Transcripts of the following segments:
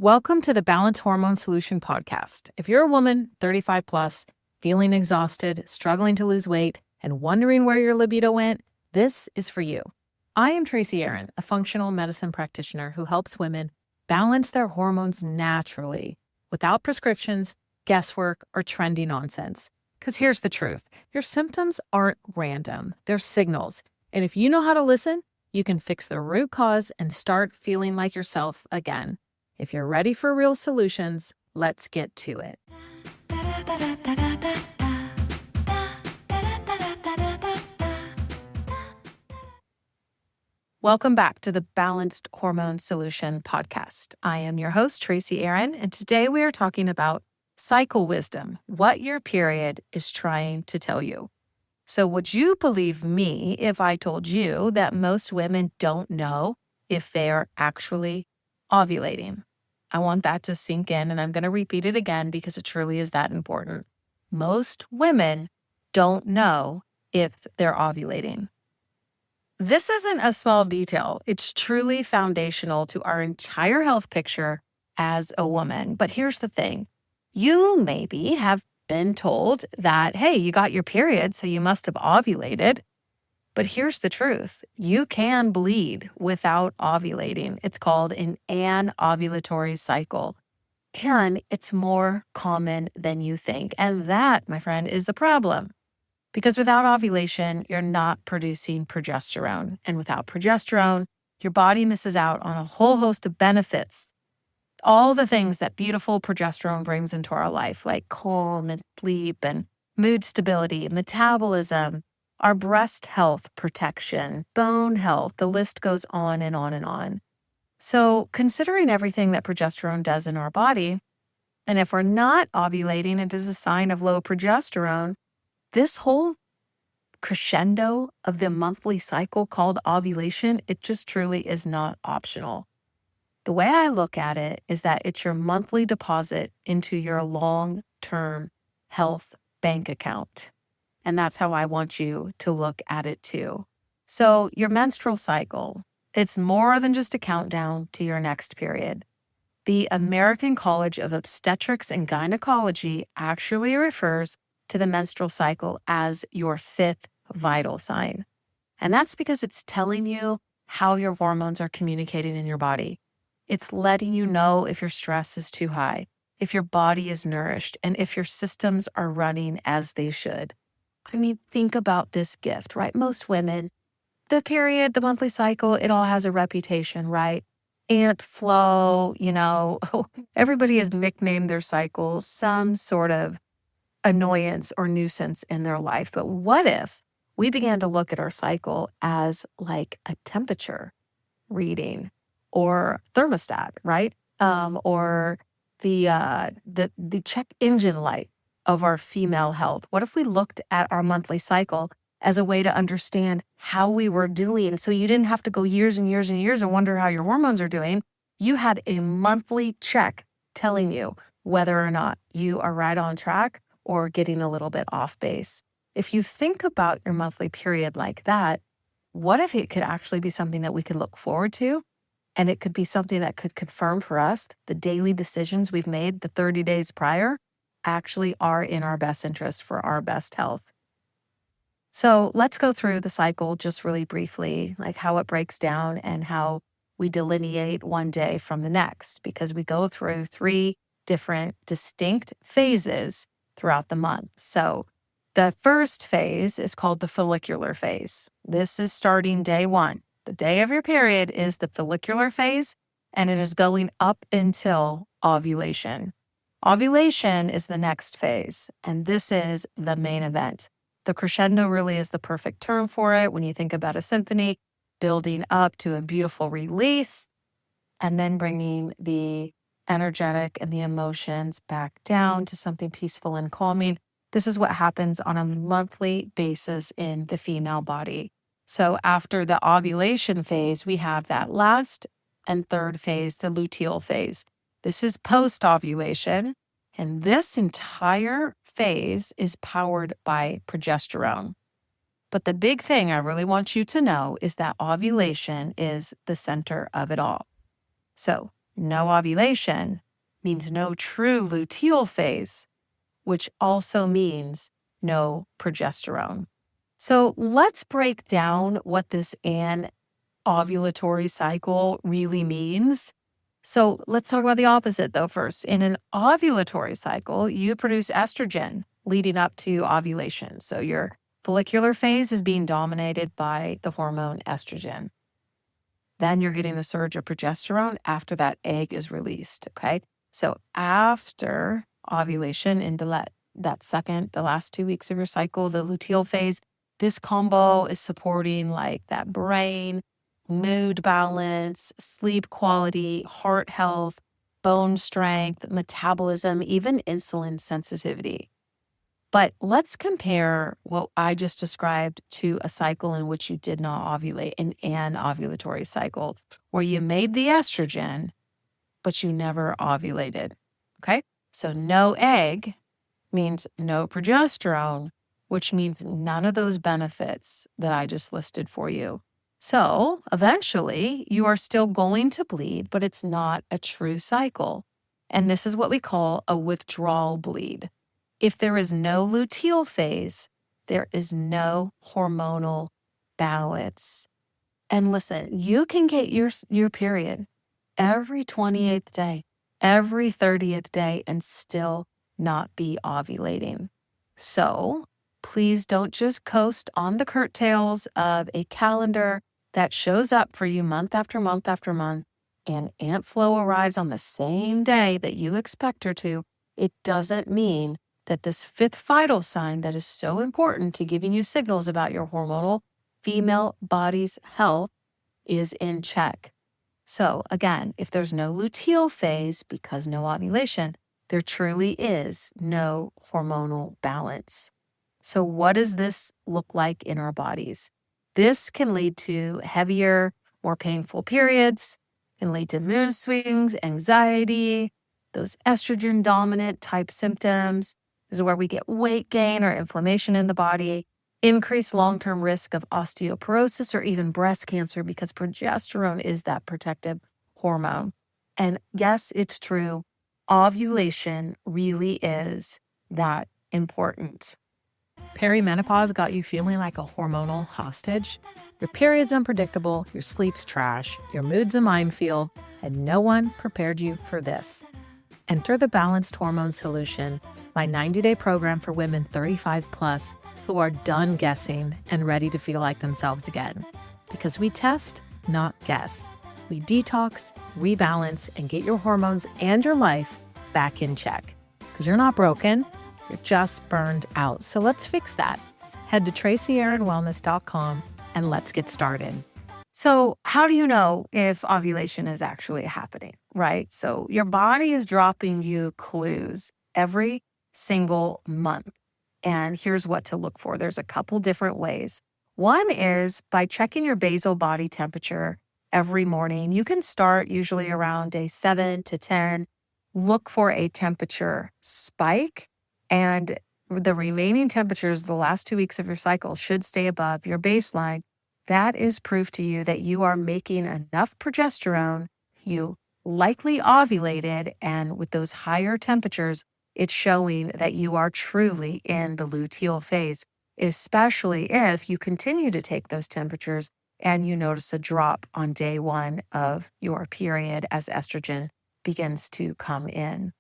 Welcome to the Balanced Hormone Solution podcast. If you're a woman, 35 plus, feeling exhausted, struggling to lose weight, and wondering where your libido went, this is for you. I am Tracy Aaron, a functional medicine practitioner who helps women balance their hormones naturally without prescriptions, guesswork, or trendy nonsense. Because here's the truth. Your symptoms aren't random. They're signals. And if you know how to listen, you can fix the root cause and start feeling like yourself again. If you're ready for real solutions, let's get to it. Welcome back to the Balanced Hormone Solution podcast. I am your host, Tracy Aaron, and today we are talking about cycle wisdom, what your period is trying to tell you. So would you believe me if I told you that most women don't know if they're actually ovulating? I want that to sink in, and I'm going to repeat it again because it truly is that important. Most women don't know if they're ovulating. This isn't a small detail. It's truly foundational to our entire health picture as a woman. But here's the thing. You maybe have been told that, hey, you got your period, so you must have ovulated. But here's the truth. You can bleed without ovulating. It's called an anovulatory cycle. And it's more common than you think. And that, my friend, is the problem. Because without ovulation, you're not producing progesterone. And without progesterone, your body misses out on a whole host of benefits. All the things that beautiful progesterone brings into our life, like calm and sleep and mood stability, metabolism, our breast health protection, bone health, the list goes on and on and on. So considering everything that progesterone does in our body, and if we're not ovulating, it is a sign of low progesterone, this whole crescendo of the monthly cycle called ovulation, it just truly is not optional. The way I look at it is that it's your monthly deposit into your long-term health bank account. And that's how I want you to look at it too. So your menstrual cycle, it's more than just a countdown to your next period. The American College of Obstetrics and Gynecology actually refers to the menstrual cycle as your fifth vital sign. And that's because it's telling you how your hormones are communicating in your body. It's letting you know if your stress is too high, if your body is nourished, and if your systems are running as they should. I mean, think about this gift, right? Most women, the period, the monthly cycle, it all has a reputation, right? Ant flow, everybody has nicknamed their cycles some sort of annoyance or nuisance in their life. But what if we began to look at our cycle as like a temperature reading or thermostat, right? Or the check engine light of our female health? What if we looked at our monthly cycle as a way to understand how we were doing? So you didn't have to go years and years and years and wonder how your hormones are doing. You had a monthly check telling you whether or not you are right on track or getting a little bit off base. If you think about your monthly period like that, what if it could actually be something that we could look forward to? And it could be something that could confirm for us the daily decisions we've made the 30 days prior actually are in our best interest for our best health. So let's go through the cycle just really briefly, like how it breaks down and how we delineate one day from the next, because we go through 3 different distinct phases throughout the month. So the first phase is called the follicular phase. This is starting day 1. The day of your period is the follicular phase, and it is going up until ovulation. Ovulation is the next phase, and this is the main event. The crescendo really is the perfect term for it when you think about a symphony, building up to a beautiful release, and then bringing the energetic and the emotions back down to something peaceful and calming. This is what happens on a monthly basis in the female body. So after the ovulation phase, we have that last and third phase, the luteal phase. This is post-ovulation, and this entire phase is powered by progesterone. But the big thing I really want you to know is that ovulation is the center of it all. So no ovulation means no true luteal phase, which also means no progesterone. So let's break down what this anovulatory cycle really means. So let's talk about the opposite though first. In an ovulatory cycle, you produce estrogen leading up to ovulation. So your follicular phase is being dominated by the hormone estrogen. Then you're getting a surge of progesterone after that egg is released, okay? So after ovulation into the last 2 weeks of your cycle, the luteal phase, this combo is supporting like that brain, mood balance, sleep quality, heart health, bone strength, metabolism, even insulin sensitivity. But let's compare what I just described to a cycle in which you did not ovulate, an anovulatory cycle, where you made the estrogen, but you never ovulated. Okay? So no egg means no progesterone, which means none of those benefits that I just listed for you. So eventually you are still going to bleed, but it's not a true cycle. And this is what we call a withdrawal bleed. If there is no luteal phase, there is no hormonal balance. And listen, you can get your period every 28th day, every 30th day, and still not be ovulating. So please don't just coast on the curtails of a calendar that shows up for you month after month after month, and Aunt Flo arrives on the same day that you expect her to. It doesn't mean that this fifth vital sign that is so important to giving you signals about your hormonal female body's health is in check. So again, if there's no luteal phase because no ovulation, there truly is no hormonal balance. So what does this look like in our bodies? This can lead to heavier, more painful periods, can lead to mood swings, anxiety, those estrogen dominant type symptoms. This is where we get weight gain or inflammation in the body, increased long-term risk of osteoporosis or even breast cancer because progesterone is that protective hormone. And yes, it's true. Ovulation really is that important. Perimenopause got you feeling like a hormonal hostage? Your period's unpredictable, your sleep's trash, your mood's a minefield, and no one prepared you for this. Enter the Balanced Hormone Solution, my 90-day program for women 35 plus who are done guessing and ready to feel like themselves again. Because we test, not guess. We detox, rebalance, and get your hormones and your life back in check. Because you're not broken, you're just burned out. So let's fix that. Head to TracyAaronWellness.com and let's get started. So how do you know if ovulation is actually happening, right? So your body is dropping you clues every single month. And here's what to look for. There's a couple different ways. One is by checking your basal body temperature every morning. You can start usually around day 7 to 10. Look for a temperature spike, and the remaining temperatures the last 2 weeks of your cycle should stay above your baseline. That is proof to you that you are making enough progesterone. You likely ovulated, and with those higher temperatures, it's showing that you are truly in the luteal phase, especially if you continue to take those temperatures and you notice a drop on day 1 of your period as estrogen begins to come in.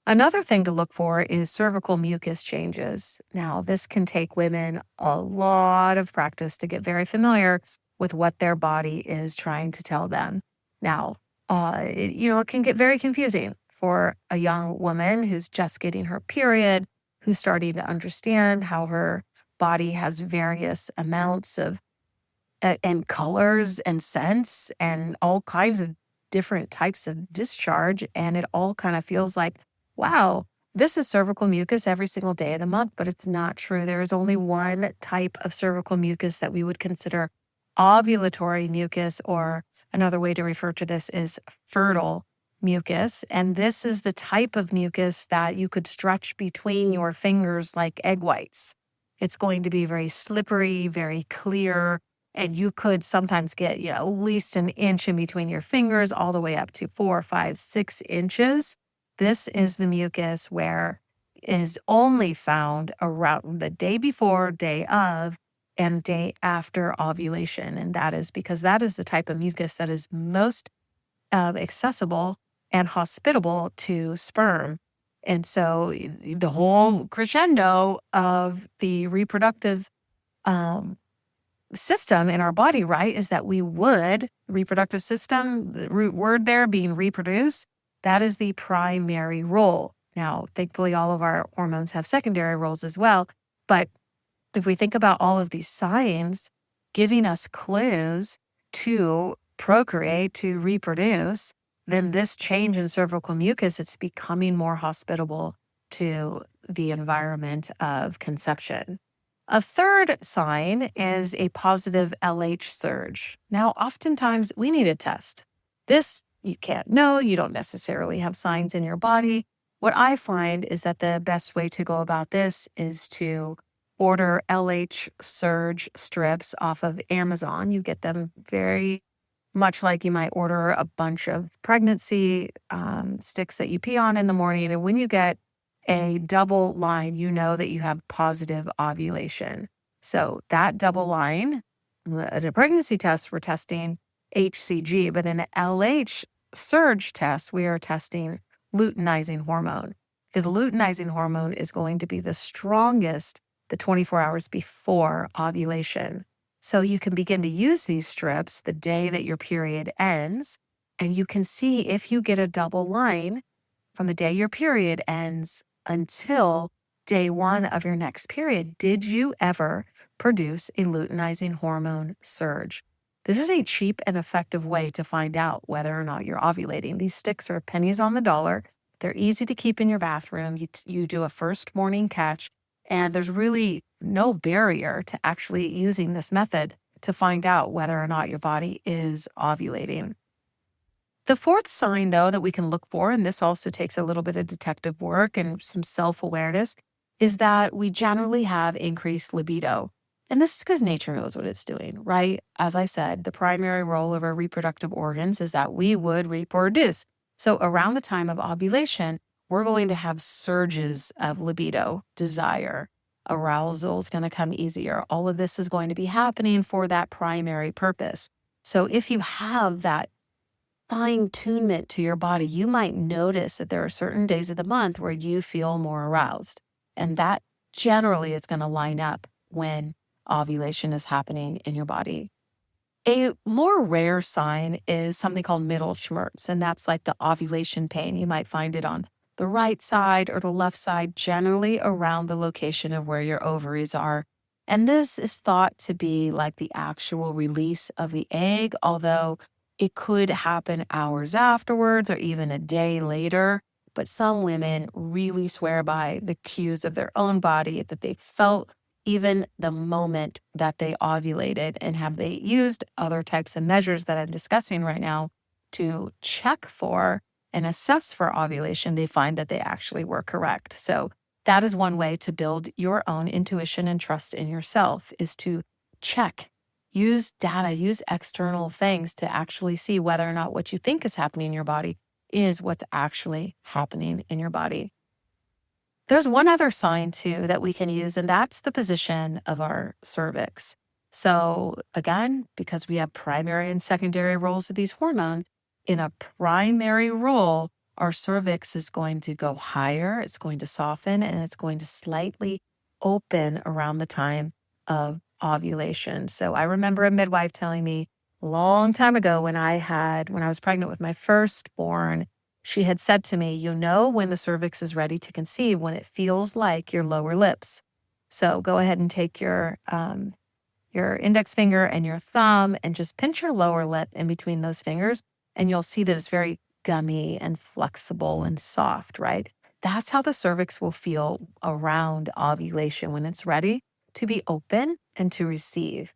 Another thing to look for is cervical mucus changes. Now, this can take women a lot of practice to get very familiar with what their body is trying to tell them. Now, it can get very confusing for a young woman who's just getting her period, who's starting to understand how her body has various amounts of and colors and scents and all kinds of different types of discharge. And it all kind of feels like, wow, this is cervical mucus every single day of the month, but it's not true. There is only one type of cervical mucus that we would consider ovulatory mucus, or another way to refer to this is fertile mucus. And this is the type of mucus that you could stretch between your fingers like egg whites. It's going to be very slippery, very clear, And you could sometimes get, at least an inch in between your fingers, all the way up to 4, 5, 6 inches. This is the mucus where is only found around the day before, day of, and day after ovulation. And that is because that is the type of mucus that is most accessible and hospitable to sperm. And so the whole crescendo of the reproductive um, system in our body, right, is that reproductive system, the root word there being reproduce, that is the primary role. Now, thankfully, all of our hormones have secondary roles as well. But if we think about all of these signs giving us clues to procreate, to reproduce, then this change in cervical mucus, it's becoming more hospitable to the environment of conception. A third sign is a positive LH surge. Now, oftentimes we need a test. This you can't know. You don't necessarily have signs in your body. What I find is that the best way to go about this is to order LH surge strips off of Amazon. You get them very much like you might order a bunch of pregnancy sticks that you pee on in the morning. And when you get a double line, you know that you have positive ovulation. So that double line, at a pregnancy test, we're testing HCG, but in an LH surge test, we are testing luteinizing hormone. The luteinizing hormone is going to be the strongest the 24 hours before ovulation. So you can begin to use these strips the day that your period ends, and you can see if you get a double line from the day your period ends until day 1 of your next period. Did you ever produce a luteinizing hormone surge? This is a cheap and effective way to find out whether or not you're ovulating. These sticks are pennies on the dollar. They're easy to keep in your bathroom. You do a first morning catch, and there's really no barrier to actually using this method to find out whether or not your body is ovulating. The fourth sign, though, that we can look for, and this also takes a little bit of detective work and some self-awareness, is that we generally have increased libido. And this is because nature knows what it's doing, right? As I said, the primary role of our reproductive organs is that we would reproduce. So around the time of ovulation, we're going to have surges of libido, desire. Arousal is going to come easier. All of this is going to be happening for that primary purpose. So if you have that fine-tunement to your body, you might notice that there are certain days of the month where you feel more aroused. And that generally is going to line up when ovulation is happening in your body. A more rare sign is something called middle schmerz, and that's like the ovulation pain. You might find it on the right side or the left side, generally around the location of where your ovaries are. And this is thought to be like the actual release of the egg, although it could happen hours afterwards or even a day later. But some women really swear by the cues of their own body that they felt even the moment that they ovulated, and have they used other types of measures that I'm discussing right now to check for and assess for ovulation, they find that they actually were correct. So that is one way to build your own intuition and trust in yourself, is to check, use data, use external things to actually see whether or not what you think is happening in your body is what's actually happening in your body. There's one other sign too that we can use, and that's the position of our cervix. So again, because we have primary and secondary roles of these hormones, in a primary role, our cervix is going to go higher, it's going to soften, and it's going to slightly open around the time of ovulation. So I remember a midwife telling me a long time ago when I was pregnant with my firstborn, she had said to me, you know when the cervix is ready to conceive when it feels like your lower lips. So go ahead and take your index finger and your thumb and just pinch your lower lip in between those fingers, and you'll see that it's very gummy and flexible and soft, right? That's how the cervix will feel around ovulation when it's ready to be open and to receive.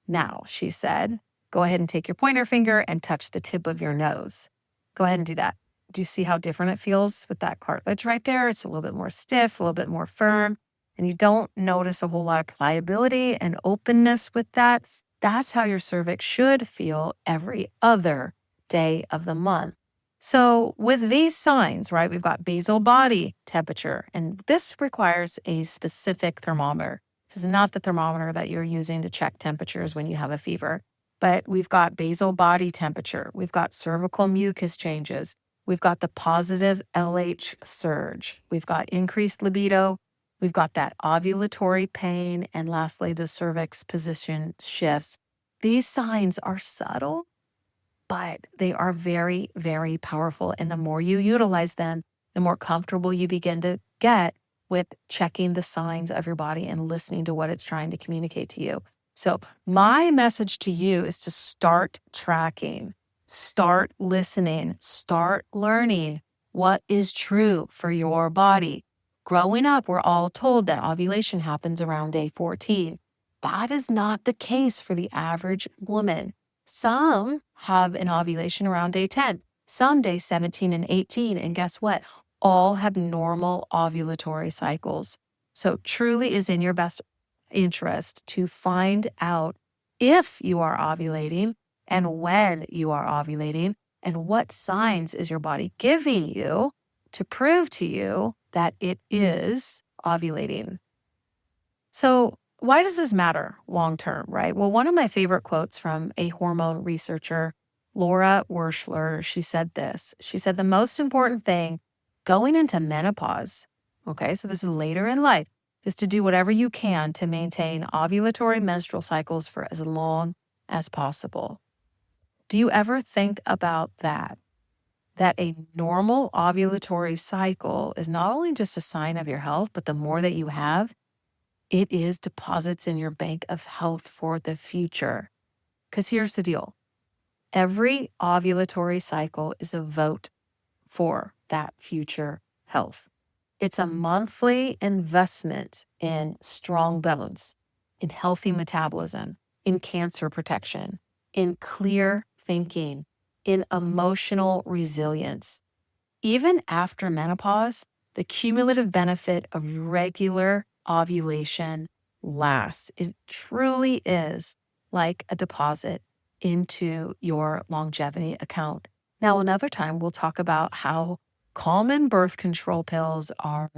Now, she said, go ahead and take your pointer finger and touch the tip of your nose. Go ahead and do that. Do you see how different it feels with that cartilage right there? It's a little bit more stiff, a little bit more firm, and you don't notice a whole lot of pliability and openness with that. That's how your cervix should feel every other day of the month. So with these signs, right, we've got basal body temperature, and this requires a specific thermometer. This is not the thermometer that you're using to check temperatures when you have a fever, but we've got basal body temperature. We've got cervical mucus changes. We've got the positive LH surge. We've got increased libido. We've got that ovulatory pain. And lastly, the cervix position shifts. These signs are subtle, but they are very, very powerful. And the more you utilize them, the more comfortable you begin to get with checking the signs of your body and listening to what it's trying to communicate to you. So my message to you is to start tracking, start listening, start learning what is true for your body. Growing up, we're all told that ovulation happens around day 14. That is not the case for the average woman. Some have an ovulation around day 10, some day 17 and 18. And guess what? All have normal ovulatory cycles. So truly is in your best interest to find out if you are ovulating and when you are ovulating and what signs is your body giving you to prove to you that it is ovulating. So why does this matter long term, right? Well, one of my favorite quotes from a hormone researcher, Laura Werschler, she said this. She said, the most important thing going into menopause, okay, so this is later in life, is to do whatever you can to maintain ovulatory menstrual cycles for as long as possible. Do you ever think about that? That a normal ovulatory cycle is not only just a sign of your health, but the more that you have, it is deposits in your bank of health for the future. Because here's the deal. Every ovulatory cycle is a vote for that future health. It's a monthly investment in strong bones, in healthy metabolism, in cancer protection, in clear thinking, in emotional resilience. Even after menopause, the cumulative benefit of regular ovulation lasts. It truly is like a deposit into your longevity account. Now, another time we'll talk about how common birth control pills are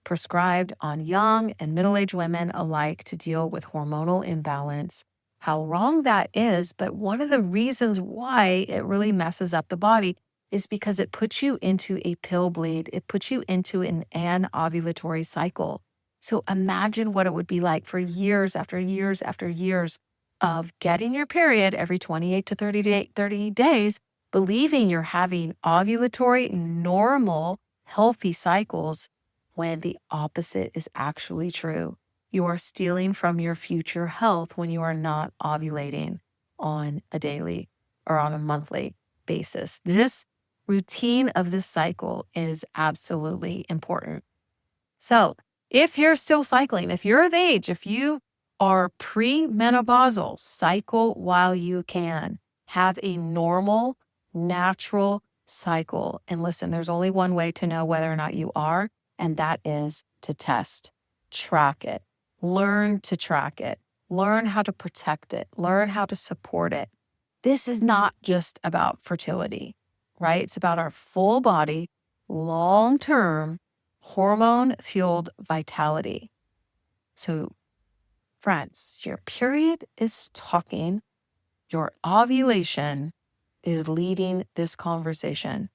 prescribed on young and middle-aged women alike to deal with hormonal imbalance, how wrong that is. But one of the reasons why it really messes up the body is because it puts you into a pill bleed. It puts you into an anovulatory cycle. So imagine what it would be like for years after years after years of getting your period every 28 to 30 days, believing you're having ovulatory, normal, healthy cycles when the opposite is actually true. You are stealing from your future health when you are not ovulating on a daily or on a monthly basis. This routine of this cycle is absolutely important. So if you're still cycling, if you're of age, if you are premenopausal, cycle while you can. Have a normal, natural cycle. And listen, there's only one way to know whether or not you are, and that is to test. Track it. Learn to track it. Learn how to protect it. Learn how to support it. This is not just about fertility, right? It's about our full body, long-term, hormone-fueled vitality. So, friends, your period is talking. Your ovulation is leading this conversation.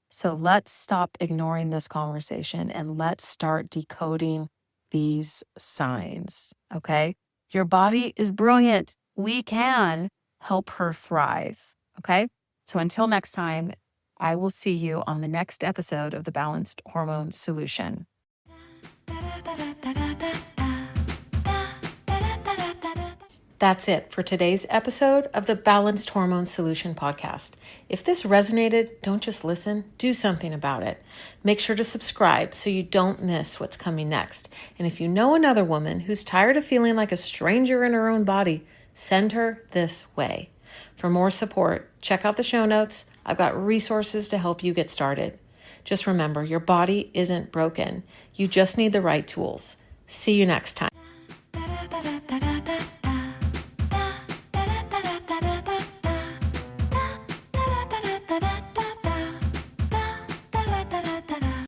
So let's stop ignoring this conversation and let's start decoding these signs, okay? Your body is brilliant. We can help her thrive, okay? So until next time, I will see you on the next episode of the Balanced Hormone Solution. That's it for today's episode of the Balanced Hormone Solution podcast. If this resonated, don't just listen, do something about it. Make sure to subscribe so you don't miss what's coming next. And if you know another woman who's tired of feeling like a stranger in her own body, send her this way. For more support, check out the show notes. I've got resources to help you get started. Just remember, your body isn't broken. You just need the right tools. See you next time.